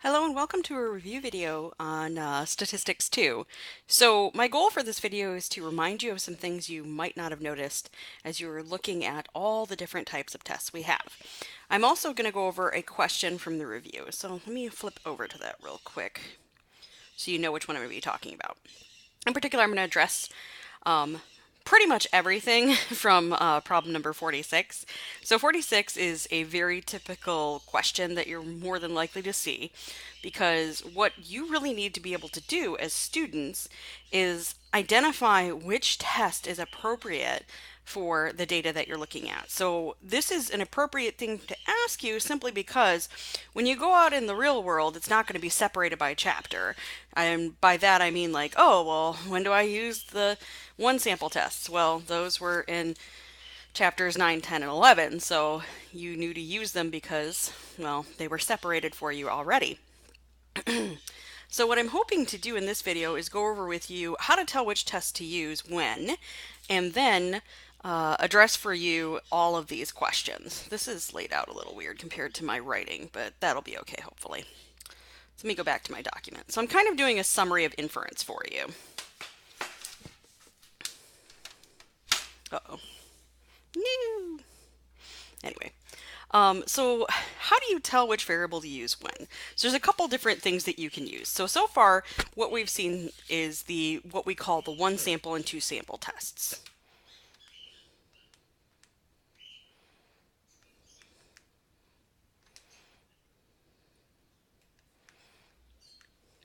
Hello and welcome to a review video on Statistics 2. So my goal for this video is to remind you of some things you might not have noticed as you were looking at all the different types of tests we have. I'm also going to go over a question from the review. So let me flip over to that real quick so you know which one I'm going to be talking about. In particular, I'm going to address um, pretty much everything from problem number 46. So 46 is a very typical question that you're more than likely to see because what you really need to be able to do as students is identify which test is appropriate for the data that you're looking at. So this is an appropriate thing to ask you simply because when you go out in the real world, it's not going to be separated by chapter. And by that I mean like, oh, well, when do I use the one sample tests? Well, those were in chapters 9, 10, and 11, so you knew to use them because, well, they were separated for you already. So what I'm hoping to do in this video is go over with you how to tell which test to use when, and then address for you all of these questions. This is laid out a little weird compared to my writing, but that'll be okay, hopefully. So let me go back to my document. So I'm kind of doing a summary of inference for you. Uh-oh. No. Anyway, so how do you tell which variable to use when? So there's a couple different things that you can use. So far, what we've seen is what we call the one sample and two sample tests.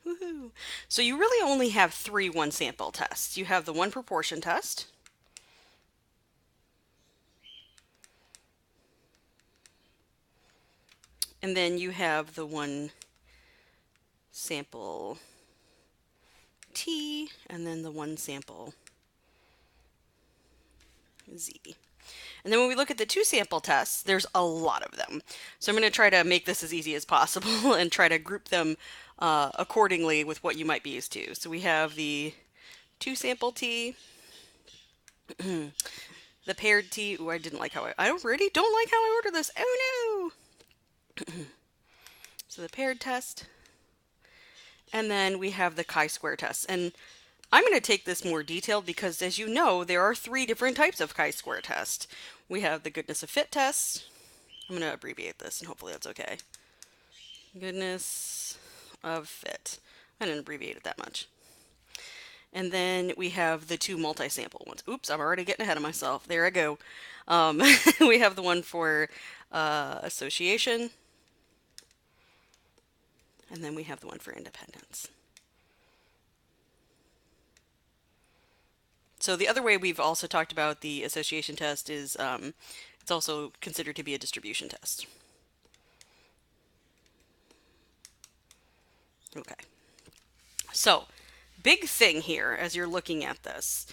Woohoo! So you really only have three one sample tests. You have the one proportion test, and then you have the one sample T, and then the one sample Z. And then when we look at the two sample tests, there's a lot of them. So I'm going to try to make this as easy as possible and try to group them accordingly with what you might be used to. So we have the two sample T, the paired T. Ooh, I didn't like how I already don't like how I ordered this. Oh no! So the paired test. And then we have the chi-square test. And I'm going to take this more detailed because, as you know, there are three different types of chi-square test. We have the goodness of fit test. I'm going to abbreviate this, and hopefully that's okay. Goodness of fit. I didn't abbreviate it that much. And then we have the two multi-sample ones. Oops, I'm already getting ahead of myself. There I go. We have the one for association. And then we have the one for independence. So the other way we've also talked about the association test is it's also considered to be a distribution test. Okay. So, big thing here as you're looking at this.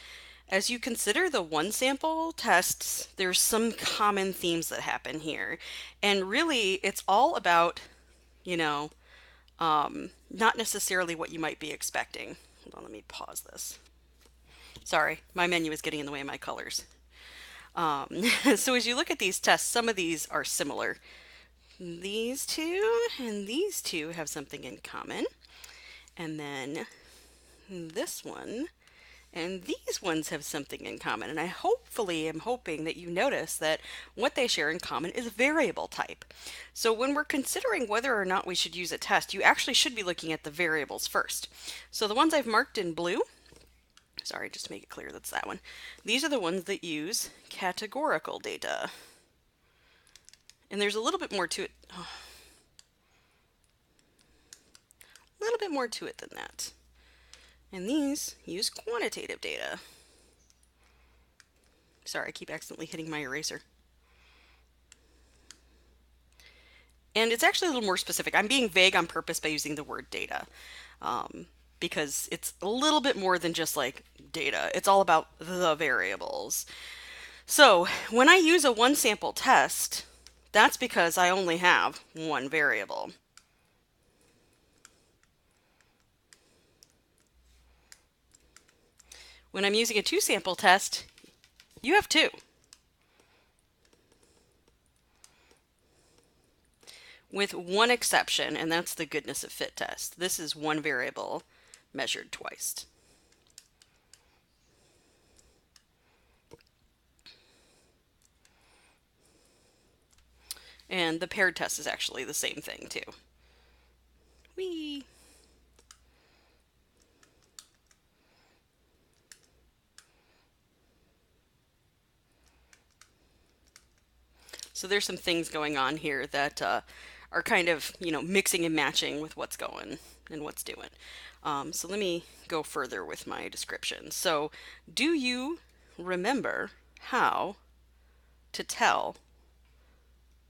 As you consider the one sample tests, there's some common themes that happen here. And really, it's all about, you know, not necessarily what you might be expecting. Hold on, let me pause this. Sorry, my menu is getting in the way of my colors. So as you look at these tests, some of these are similar. These two and these two have something in common. And then this one and these ones have something in common. And I hopefully am hoping that you notice that what they share in common is variable type. So when we're considering whether or not we should use a test, you actually should be looking at the variables first. So the ones I've marked in blue, sorry, just to make it clear that's that one. These are the ones that use categorical data. And there's a little bit more to it. Oh, a little bit more to it than that. And these use quantitative data. Sorry, I keep accidentally hitting my eraser. And it's actually a little more specific. I'm being vague on purpose by using the word data. Because it's a little bit more than just like data. It's all about the variables. So when I use a one sample test, that's because I only have one variable. When I'm using a two sample test, you have two. with one exception, and that's the goodness of fit test. This is one variable measured twice. And the paired test is actually the same thing too. Whee! So there's some things going on here that are kind of, mixing and matching with what's going and what's doing. So let me go further with my description. So do you remember how to tell?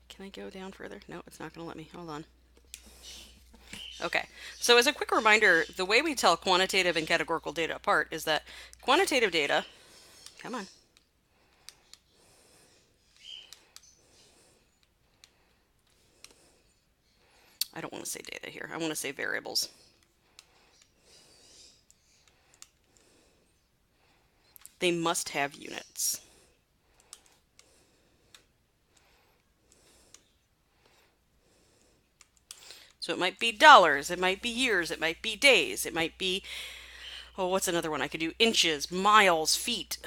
Can I go down further? No, it's not going to let me. Hold on. Okay, so as a quick reminder, the way we tell quantitative and categorical data apart is that quantitative data, come on, I don't want to say data here, I want to say variables. They must have units. So it might be dollars, it might be years, it might be days, it might be, oh, what's another one I could do? Inches, miles, feet.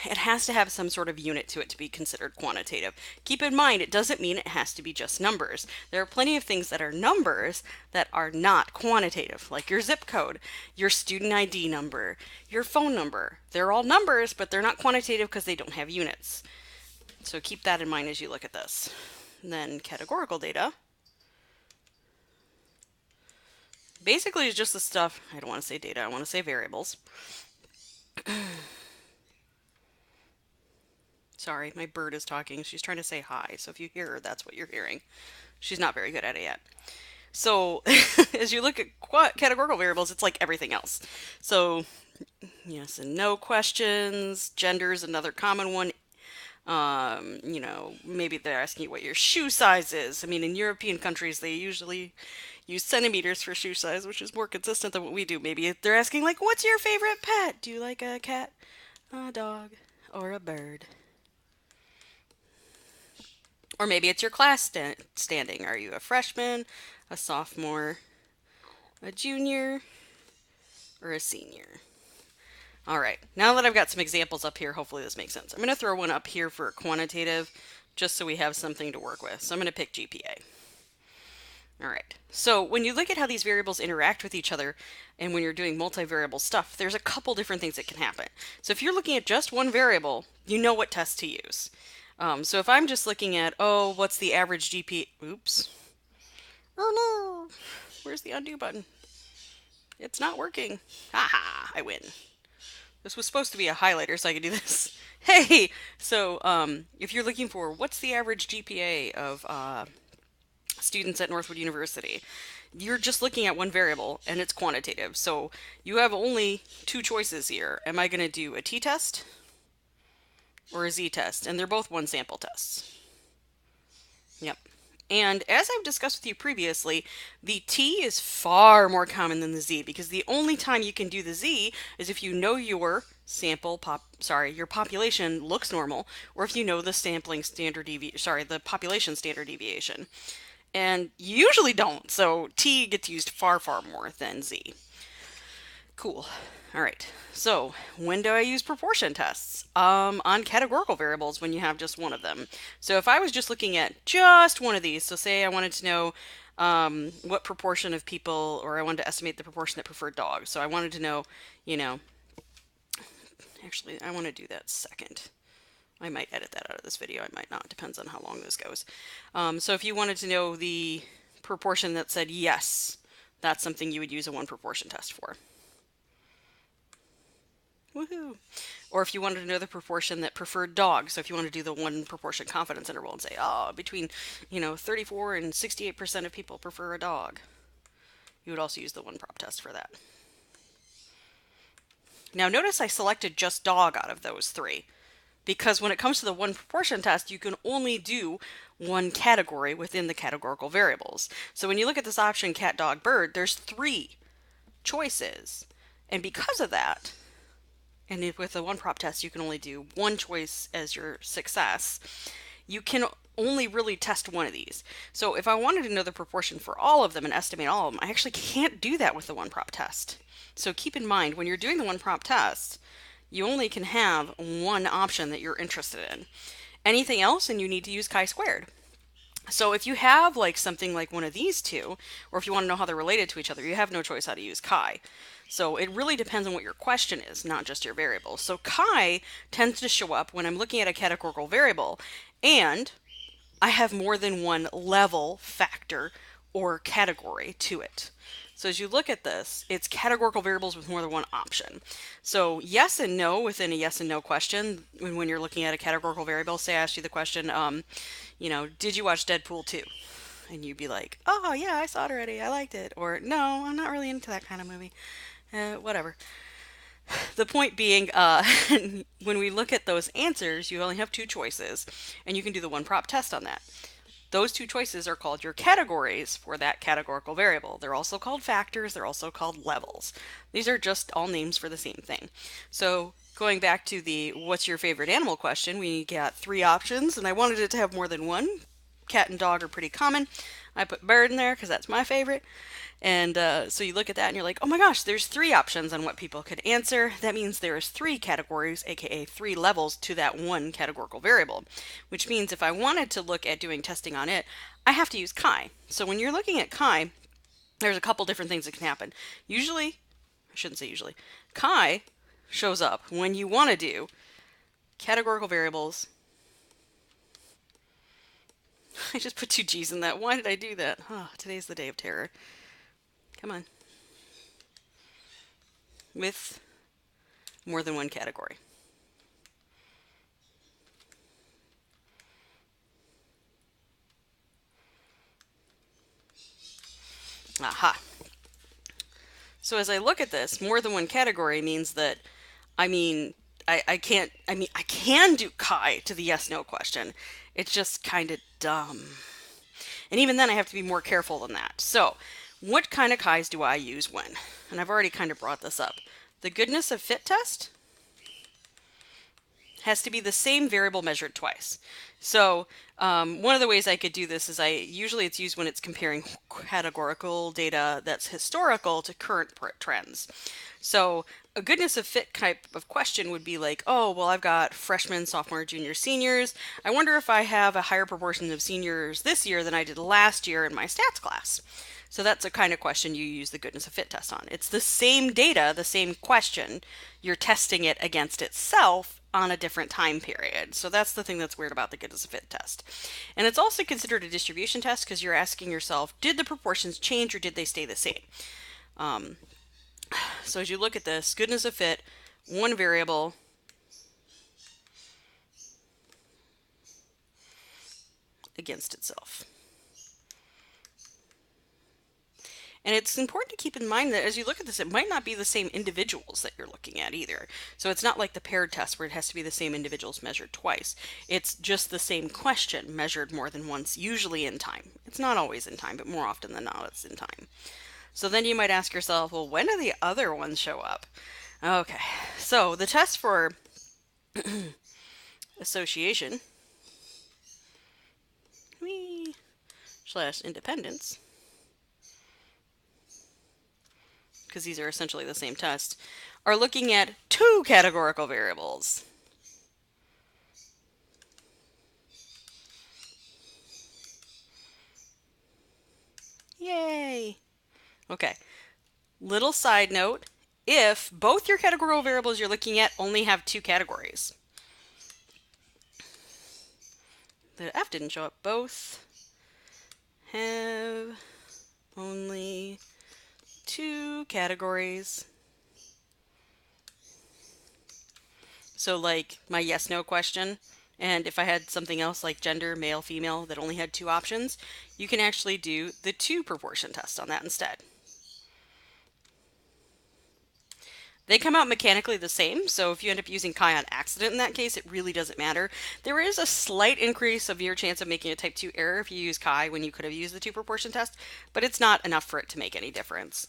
It has to have some sort of unit to it to be considered quantitative. Keep in mind, it doesn't mean it has to be just numbers. There are plenty of things that are numbers that are not quantitative, like your zip code, your student ID number, your phone number. They're all numbers, but they're not quantitative because they don't have units. So keep that in mind as you look at this. And then categorical data basically is just the stuff, I don't want to say data, I want to say variables. Sorry, my bird is talking. She's trying to say hi, so if you hear her, that's what you're hearing. She's not very good at it yet. So as you look at categorical variables, it's like everything else. So yes and no questions, gender is another common one. Maybe they're asking you what your shoe size is. I mean, in European countries, they usually use centimeters for shoe size, which is more consistent than what we do. Maybe they're asking, like, what's your favorite pet? Do you like a cat, a dog, or a bird? Or maybe it's your class standing. Are you a freshman, a sophomore, a junior, or a senior? All right, now that I've got some examples up here, hopefully this makes sense. I'm going to throw one up here for quantitative, just so we have something to work with. So I'm going to pick GPA. All right, so when you look at how these variables interact with each other, and when you're doing multivariable stuff, there's a couple different things that can happen. So if you're looking at just one variable, you know what test to use. So if I'm just looking at, oh, what's the average GPA? Oops. Oh no. Where's the undo button? It's not working. Haha, I win. This was supposed to be a highlighter so I could do this. Hey! So if you're looking for what's the average GPA of students at Northwood University, you're just looking at one variable and it's quantitative. So you have only two choices here. Am I going to do a t-test or a z-test? And they're both one sample tests. Yep. And as I've discussed with you previously, the T is far more common than the Z, because the only time you can do the Z is if you know your your population looks normal, or if you know the the population standard deviation. And you usually don't, so T gets used far, far more than Z. Cool. All right. So when do I use proportion tests? On categorical variables when you have just one of them. So if I was just looking at just one of these, so say I wanted to know what proportion of people, or I wanted to estimate the proportion that preferred dogs. So I wanted to know, actually I want to do that second. I might edit that out of this video. I might not. Depends on how long this goes. So if you wanted to know the proportion that said yes, that's something you would use a one proportion test for. Woohoo! Or if you wanted to know the proportion that preferred dogs, so if you want to do the one proportion confidence interval and say, oh, between 34 and 68% of people prefer a dog, you would also use the one prop test for that. Now notice I selected just dog out of those three, because when it comes to the one proportion test, you can only do one category within the categorical variables. So when you look at this option, cat, dog, bird, there's three choices. And because of that, and with the one prop test, you can only do one choice as your success. You can only really test one of these. So if I wanted to know the proportion for all of them and estimate all of them, I actually can't do that with the one prop test. So keep in mind when you're doing the one prop test, you only can have one option that you're interested in. Anything else and you need to use chi-squared. So if you have like something like one of these two, or if you want to know how they're related to each other, you have no choice how to use chi. So it really depends on what your question is, not just your variable. So chi tends to show up when I'm looking at a categorical variable and I have more than one level, factor, or category to it. So as you look at this, it's categorical variables with more than one option. So yes and no within a yes and no question, when you're looking at a categorical variable, say I asked you the question, did you watch Deadpool 2? And you'd be like, oh yeah, I saw it already, I liked it. Or no, I'm not really into that kind of movie. Whatever. The point being, when we look at those answers, you only have two choices, and you can do the one prop test on that. Those two choices are called your categories for that categorical variable. They're also called factors, they're also called levels. These are just all names for the same thing. So going back to the what's your favorite animal question, we got three options, and I wanted it to have more than one. Cat and dog are pretty common. I put bird in there because that's my favorite. And so you look at that and you're like, oh my gosh, there's three options on what people could answer. That means there's three categories, aka three levels to that one categorical variable, which means if I wanted to look at doing testing on it, I have to use chi. So when you're looking at chi, there's a couple different things that can happen. Usually, I shouldn't say usually, chi shows up when you want to do categorical variables. I just put two G's in that. Why did I do that? Oh, today's the day of terror. Come on. With more than one category. Aha. So as I look at this, more than one category means that, I can do chi to the yes no question. It's just kind of dumb. And even then I have to be more careful than that. So what kind of chi's do I use when? And I've already kind of brought this up. The goodness of fit test has to be the same variable measured twice. So one of the ways I could do this is usually it's used when it's comparing categorical data that's historical to current trends. So a goodness of fit type of question would be like, oh, well, I've got freshmen, sophomore, junior, seniors. I wonder if I have a higher proportion of seniors this year than I did last year in my stats class. So that's a kind of question you use the goodness of fit test on. It's the same data, the same question. You're testing it against itself on a different time period. So that's the thing that's weird about the goodness of fit test. And it's also considered a distribution test because you're asking yourself, did the proportions change or did they stay the same? So as you look at this, goodness of fit, one variable, against itself. And it's important to keep in mind that as you look at this, it might not be the same individuals that you're looking at either. So it's not like the paired test where it has to be the same individuals measured twice. It's just the same question measured more than once, usually in time. It's not always in time, but more often than not, it's in time. So then you might ask yourself, well, when do the other ones show up? Okay, so the test for association / independence, because these are essentially the same test, are looking at two categorical variables. Yay! Okay, little side note, if both your categorical variables you're looking at only have two categories. The F didn't show up. Both have only two categories. So like my yes no question, and if I had something else like gender, male, female, that only had two options, you can actually do the two proportion test on that instead. They come out mechanically the same, so if you end up using chi on accident in that case, it really doesn't matter. There is a slight increase of your chance of making a type 2 error if you use chi when you could have used the two proportion test, but it's not enough for it to make any difference.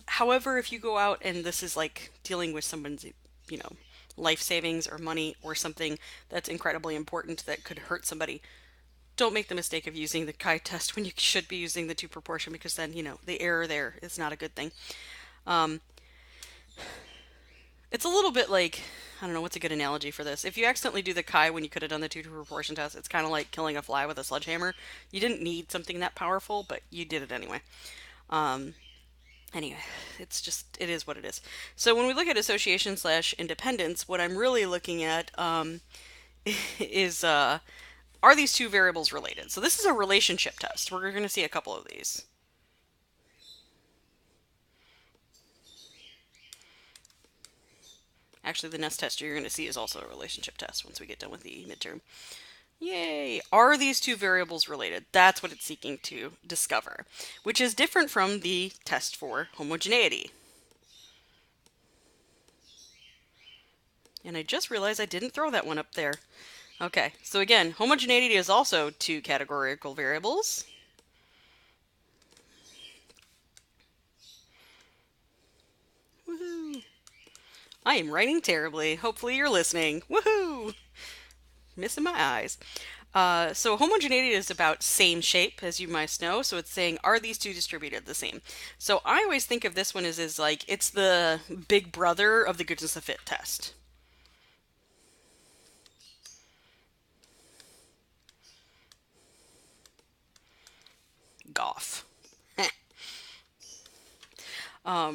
However, if you go out and this is like dealing with someone's, life savings or money or something that's incredibly important that could hurt somebody, don't make the mistake of using the chi test when you should be using the two proportion, because then, the error there is not a good thing. Um, it's a little bit like, I don't know, what's a good analogy for this? If you accidentally do the chi when you could have done the two to proportion test, it's kind of like killing a fly with a sledgehammer. You didn't need something that powerful, but you did it anyway. Um, anyway, it is what it is. So when we look at association slash independence, what I'm really looking at is are these two variables related? So this is a relationship test. We're going to see a couple of these. Actually, the next test you're going to see is also a relationship test once we get done with the midterm. Yay! Are these two variables related? That's what it's seeking to discover, which is different from the test for homogeneity. And I just realized I didn't throw that one up there. Okay, so again, homogeneity is also two categorical variables. Woohoo! I am writing terribly. Hopefully you're listening. Woohoo! Missing my eyes. So homogeneity is about same shape, as you might know. So it's saying, are these two distributed the same? So I always think of this one as like, it's the big brother of the goodness of fit test. Goff.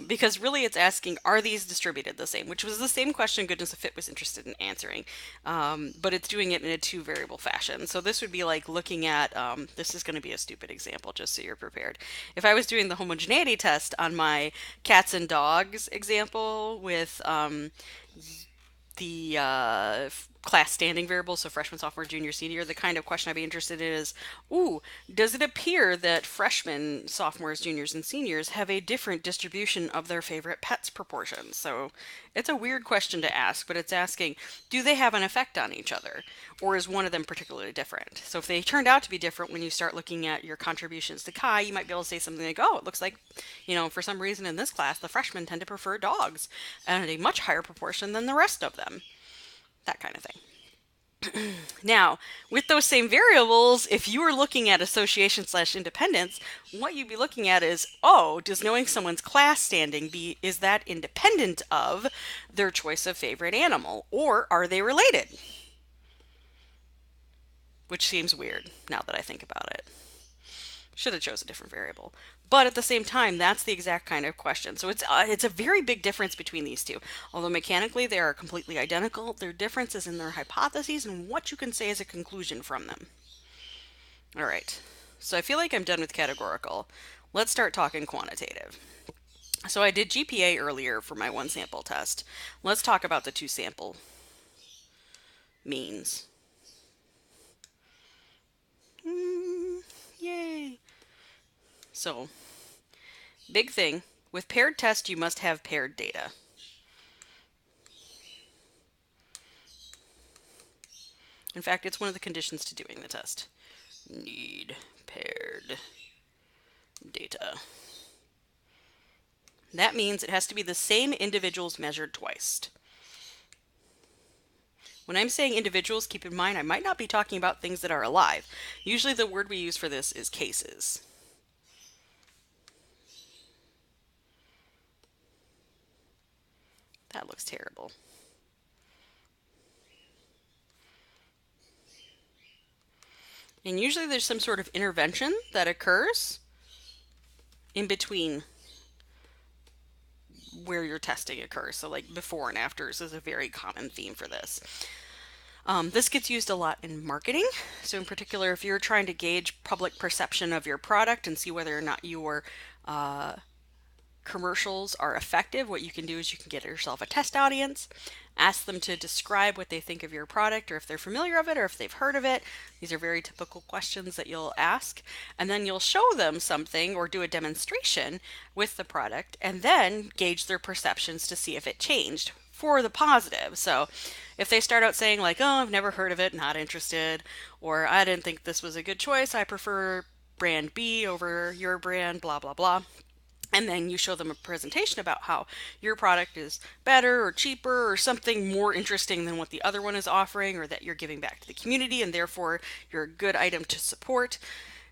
Because really it's asking, are these distributed the same? Which was the same question goodness of fit was interested in answering. But it's doing it in a two variable fashion. So this would be like looking at, this is going to be a stupid example just so you're prepared. If I was doing the homogeneity test on my cats and dogs example with the class standing variable, so freshman, sophomore, junior, senior, the kind of question I'd be interested in is, ooh, does it appear that freshmen, sophomores, juniors, and seniors have a different distribution of their favorite pets proportions? So it's a weird question to ask, but it's asking, do they have an effect on each other? Or is one of them particularly different? So if they turned out to be different when you start looking at your contributions to chi, you might be able to say something like, oh, it looks like, for some reason in this class, the freshmen tend to prefer dogs at a much higher proportion than the rest of them. That kind of thing. Now, with those same variables, if you were looking at association slash independence, what you'd be looking at is, oh, does knowing someone's class standing is that independent of their choice of favorite animal, or are they related? Which seems weird now that I think about it. Should have chose a different variable. But at the same time, that's the exact kind of question. So it's a very big difference between these two. Although mechanically they are completely identical, their difference is in their hypotheses and what you can say as a conclusion from them. All right. So I feel like I'm done with categorical. Let's start talking quantitative. So I did GPA earlier for my one sample test. Let's talk about the two sample means. Yay. So, big thing, with paired tests, you must have paired data. In fact, it's one of the conditions to doing the test. Need paired data. That means it has to be the same individuals measured twice. When I'm saying individuals, keep in mind I might not be talking about things that are alive. Usually the word we use for this is cases. That looks terrible. And usually there's some sort of intervention that occurs in between where your testing occurs. So like before and afters is a very common theme for this. This gets used a lot in marketing. So in particular, if you're trying to gauge public perception of your product and see whether or not your commercials are effective, what you can do is you can get yourself a test audience, ask them to describe what they think of your product, or if they're familiar of it, or if they've heard of it. These are very typical questions that you'll ask, and then you'll show them something or do a demonstration with the product, and then gauge their perceptions to see if it changed for the positive. So if they start out saying like, oh, I've never heard of it, not interested, or I didn't think this was a good choice, I prefer brand B over your brand, blah, blah, blah, And then you show them a presentation about how your product is better or cheaper or something more interesting than what the other one is offering, or that you're giving back to the community and therefore you're a good item to support.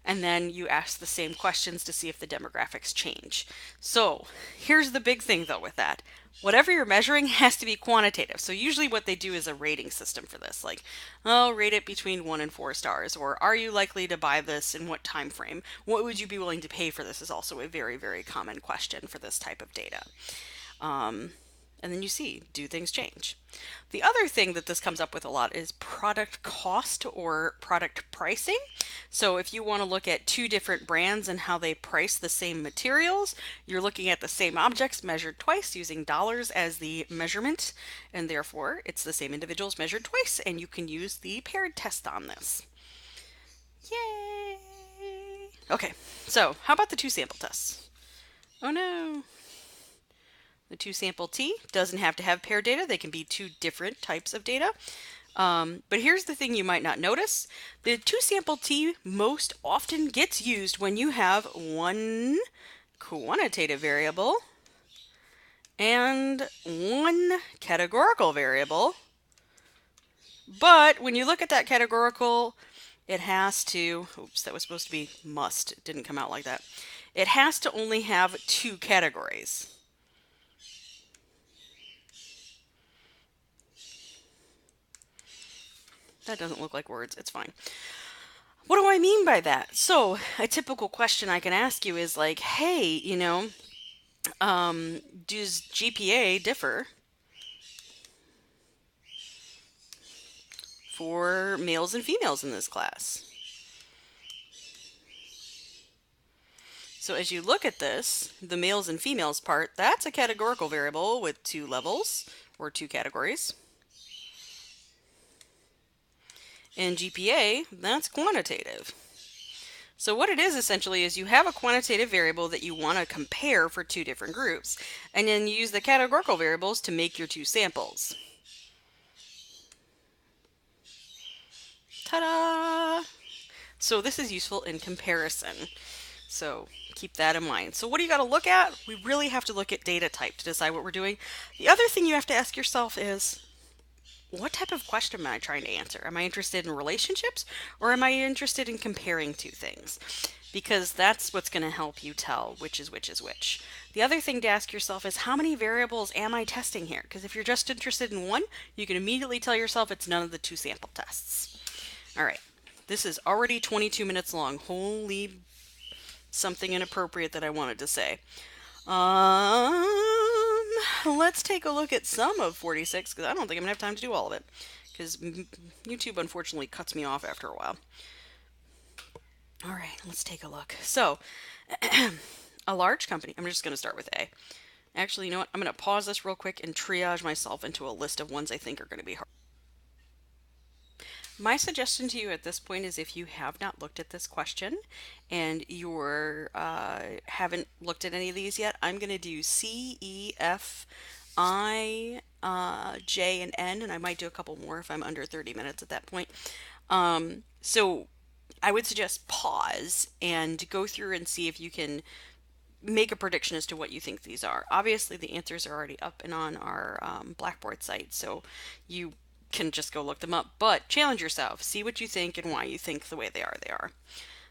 And then you ask the same questions to see if the demographics change. So here's the big thing though with that. Whatever you're measuring has to be quantitative. So usually what they do is a rating system for this, like, oh, rate it between 1 and 4 stars, or are you likely to buy this in what time frame? What would you be willing to pay for this is also a very, very common question for this type of data. And then you see, do things change? The other thing that this comes up with a lot is product cost or product pricing. So if you want to look at two different brands and how they price the same materials, you're looking at the same objects measured twice using dollars as the measurement, and therefore it's the same individuals measured twice, and you can use the paired test on this. Yay! Okay, so how about the two sample tests? Oh no. The two sample T doesn't have to have paired data. They can be two different types of data. But here's the thing you might not notice. The two sample T most often gets used when you have one quantitative variable and one categorical variable. But when you look at that categorical, it has to, oops, that was supposed to be must. It didn't come out like that. It has to only have two categories. That doesn't look like words. It's fine. What do I mean by that? So a typical question I can ask you is like, hey, does GPA differ for males and females in this class? So as you look at this, the males and females part, that's a categorical variable with two levels or two categories. And GPA, that's quantitative. So what it is essentially is you have a quantitative variable that you want to compare for two different groups, and then you use the categorical variables to make your two samples. Ta-da! So this is useful in comparison. So keep that in mind. So what do you got to look at? We really have to look at data type to decide what we're doing. The other thing you have to ask yourself is, what type of question am I trying to answer? Am I interested in relationships, or am I interested in comparing two things? Because that's what's going to help you tell which is which is which. The other thing to ask yourself is, how many variables am I testing here? Because if you're just interested in one, you can immediately tell yourself it's none of the two sample tests. All right, this is already 22 minutes long. Holy something inappropriate that I wanted to say. Let's take a look at some of 46, because I don't think I'm going to have time to do all of it, because YouTube unfortunately cuts me off after a while. All right, let's take a look. So, a large company, I'm just going to start with A. Actually, you know what? I'm going to pause this real quick and triage myself into a list of ones I think are going to be hard. My suggestion to you at this point is, if you have not looked at this question and you're haven't looked at any of these yet, I'm going to do C, E, F, I, J, and N, and I might do a couple more if I'm under 30 minutes at that point. So I would suggest pause and go through and see if you can make a prediction as to what you think these are. Obviously, the answers are already up and on our Blackboard site, so you can just go look them up, but challenge yourself, see what you think and why you think the way they are.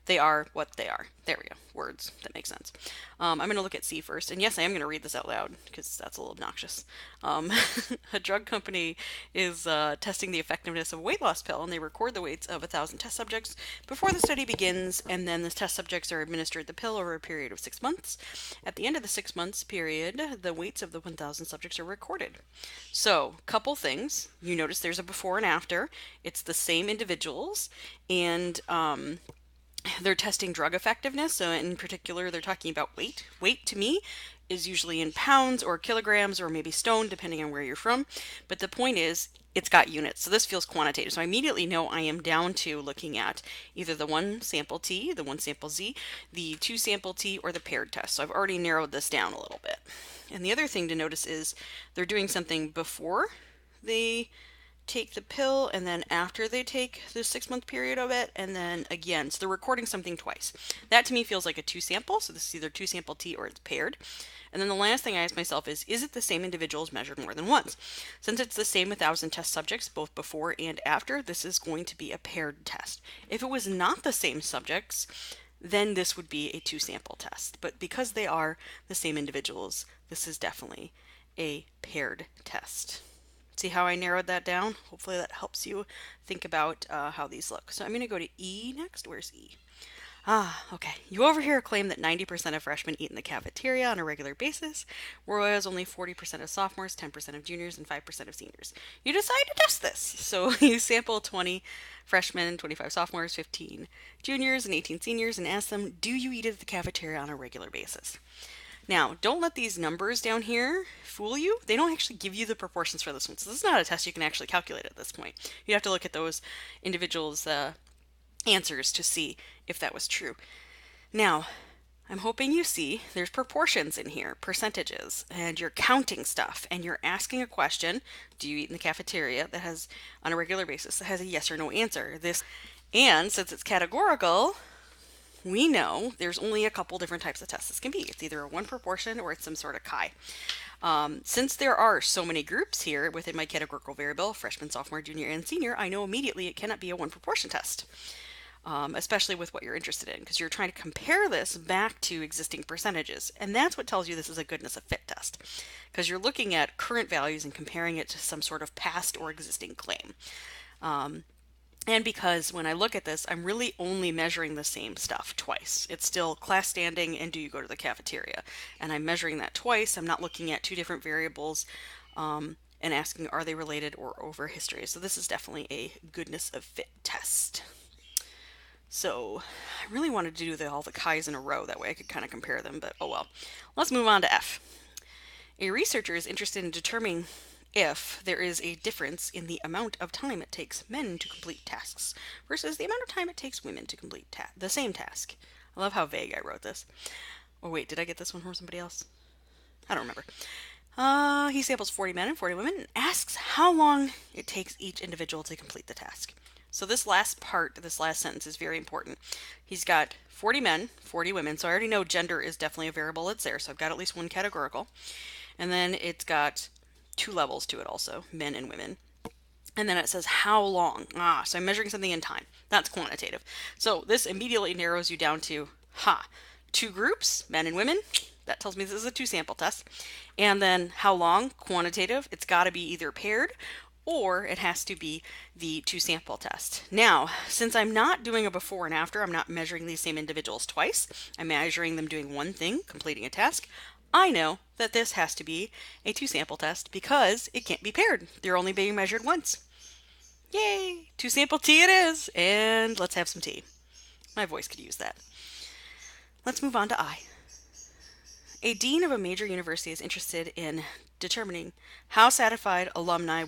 They are what they are. There we go. Words. That makes sense. I'm going to look at C first. And yes, I am going to read this out loud because that's a little obnoxious. A drug company is testing the effectiveness of a weight loss pill, and they record the weights of 1,000 test subjects before the study begins, and then the test subjects are administered the pill over a period of 6 months. At the end of the 6 months period, the weights of the 1,000 subjects are recorded. So, couple things. You notice there's a before and after. It's the same individuals, and they're testing drug effectiveness. So in particular, they're talking about weight. Weight to me is usually in pounds or kilograms or maybe stone, depending on where you're from. But the point is, it's got units. So this feels quantitative. So I immediately know I am down to looking at either the one sample T, the one sample Z, the two sample T, or the paired test. So I've already narrowed this down a little bit. And the other thing to notice is they're doing something before they take the pill and then after they take the 6-month period of it, and then again. So they're recording something twice. That to me feels like a 2 sample. So this is either 2 sample T or it's paired. And then the last thing I ask myself is it the same individuals measured more than once? Since it's the same 1,000 test subjects, both before and after, this is going to be a paired test. If it was not the same subjects, then this would be a 2 sample test. But because they are the same individuals, this is definitely a paired test. See how I narrowed that down? Hopefully that helps you think about how these look. So I'm going to go to E next. Where's E? Okay. You overhear a claim that 90% of freshmen eat in the cafeteria on a regular basis, whereas only 40% of sophomores, 10% of juniors, and 5% of seniors. You decide to test this. So you sample 20 freshmen, 25 sophomores, 15 juniors, and 18 seniors, and ask them, do you eat at the cafeteria on a regular basis? Now, don't let these numbers down here fool you. They don't actually give you the proportions for this one. So this is not a test you can actually calculate at this point. You have to look at those individuals' answers to see if that was true. Now, I'm hoping you see there's proportions in here, percentages, and you're counting stuff, and you're asking a question, do you eat in the cafeteria, that has, on a regular basis, that has a yes or no answer. And since it's categorical, we know there's only a couple different types of tests this can be. It's either a 1 proportion or it's some sort of chi. Since there are so many groups here within my categorical variable, freshman, sophomore, junior, and senior, I know immediately it cannot be a 1 proportion test. Especially with what you're interested in, because you're trying to compare this back to existing percentages. And that's what tells you this is a goodness of fit test, because you're looking at current values and comparing it to some sort of past or existing claim. And because when I look at this, I'm really only measuring the same stuff twice. It's still class standing and do you go to the cafeteria. And I'm measuring that twice. I'm not looking at 2 different variables and asking are they related or over history. So this is definitely a goodness of fit test. So I really wanted to do all the chi's in a row, that way I could kind of compare them, but oh well. Let's move on to F. A researcher is interested in determining if there is a difference in the amount of time it takes men to complete tasks versus the amount of time it takes women to complete the same task. I love how vague I wrote this. Oh wait, did I get this one from somebody else? I don't remember. He samples 40 men and 40 women and asks how long it takes each individual to complete the task. So this last part, this last sentence is very important. He's got 40 men, 40 women, so I already know gender is definitely a variable that's there, so I've got at least one categorical. And then it's got 2 levels to it also, men and women. And then it says how long. So I'm measuring something in time. That's quantitative. So this immediately narrows you down to, 2 groups, men and women. That tells me this is a 2 sample test. And then how long, quantitative. It's got to be either paired or it has to be the 2 sample test. Now, since I'm not doing a before and after, I'm not measuring these same individuals twice. I'm measuring them doing one thing, completing a task. I know that this has to be a 2 sample test because it can't be paired. They're only being measured once. Yay! 2 sample T it is, and let's have some tea. My voice could use that. Let's move on to I. A dean of a major university is interested in determining how satisfied alumni are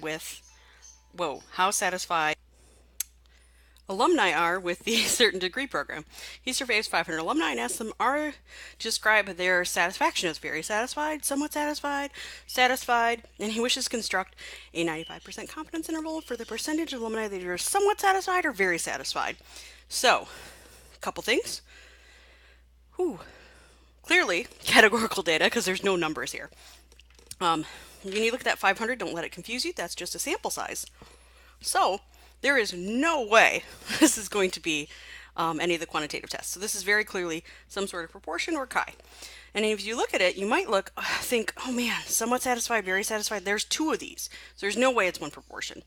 with the certain degree program. He surveys 500 alumni and asks them to describe their satisfaction as very satisfied, somewhat satisfied, satisfied, and he wishes to construct a 95% confidence interval for the percentage of alumni that are somewhat satisfied or very satisfied. So, a couple things. Clearly, categorical data, because there's no numbers here. When you look at that 500, don't let it confuse you. That's just a sample size. So, there is no way this is going to be any of the quantitative tests. So this is very clearly some sort of proportion or chi. And if you look at it, you might think, oh man, somewhat satisfied, very satisfied. There's 2 of these. So there's no way it's 1 proportion.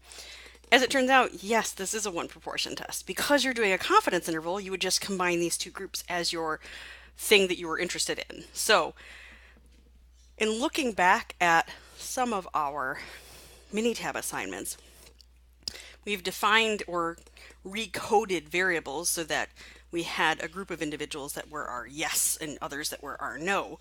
As it turns out, yes, this is a 1 proportion test. Because you're doing a confidence interval, you would just combine these 2 groups as your thing that you were interested in. So in looking back at some of our Minitab assignments, we've defined or recoded variables so that we had a group of individuals that were our yes and others that were our no.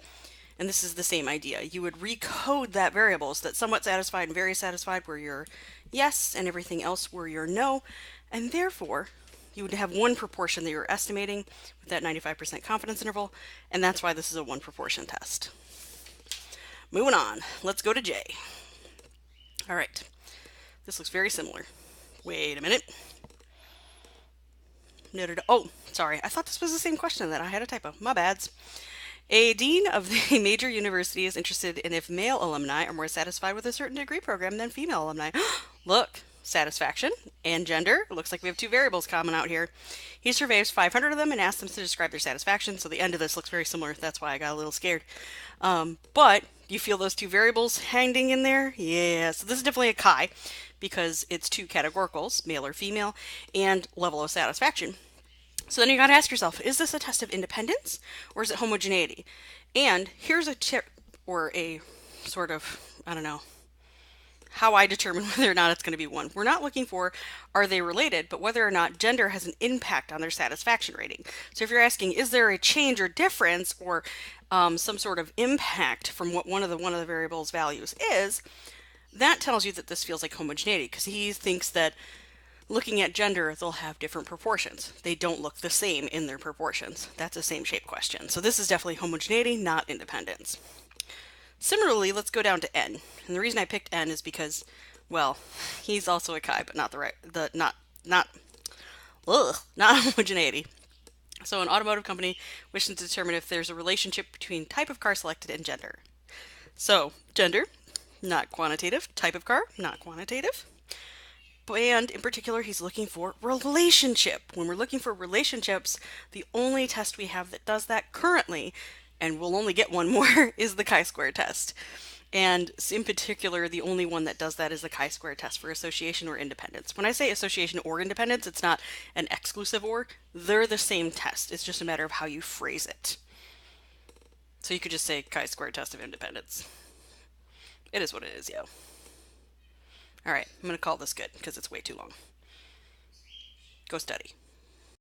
And this is the same idea. You would recode that variable so that somewhat satisfied and very satisfied were your yes and everything else were your no. And therefore, you would have 1 proportion that you're estimating with that 95% confidence interval. And that's why this is a 1 proportion test. Moving on, let's go to J. All right. This looks very similar. Wait a minute. Noted. Oh, sorry. I thought this was the same question that I had a typo. My bads. A dean of the major university is interested in if male alumni are more satisfied with a certain degree program than female alumni. Look, satisfaction and gender. It looks like we have two variables common out here. He surveys 500 of them and asks them to describe their satisfaction. So the end of this looks very similar. That's why I got a little scared. But you feel those two variables hanging in there? Yeah, so this is definitely a chi because it's two categoricals, male or female, and level of satisfaction. So then you got to ask yourself, is this a test of independence or is it homogeneity? And here's a tip or a sort of, I don't know, how I determine whether or not it's going to be one. We're not looking for are they related, but whether or not gender has an impact on their satisfaction rating. So if you're asking, is there a change or difference or some sort of impact from what one of the variables values is, that tells you that this feels like homogeneity because he thinks that looking at gender, they'll have different proportions. They don't look the same in their proportions. That's a same shape question. So this is definitely homogeneity, not independence. Similarly, let's go down to N. And the reason I picked N is because, well, he's also a chi, but not not homogeneity. So an automotive company wishes to determine if there's a relationship between type of car selected and gender. So gender, not quantitative. Type of car, not quantitative. And in particular, he's looking for relationship. When we're looking for relationships, the only test we have that does that currently, and we'll only get one more, is the chi-square test. And in particular, the only one that does that is the chi-square test for association or independence. When I say association or independence, it's not an exclusive or. They're the same test. It's just a matter of how you phrase it. So you could just say chi-square test of independence. It is what it is, yo. All right, I'm going to call this good because it's way too long. Go study.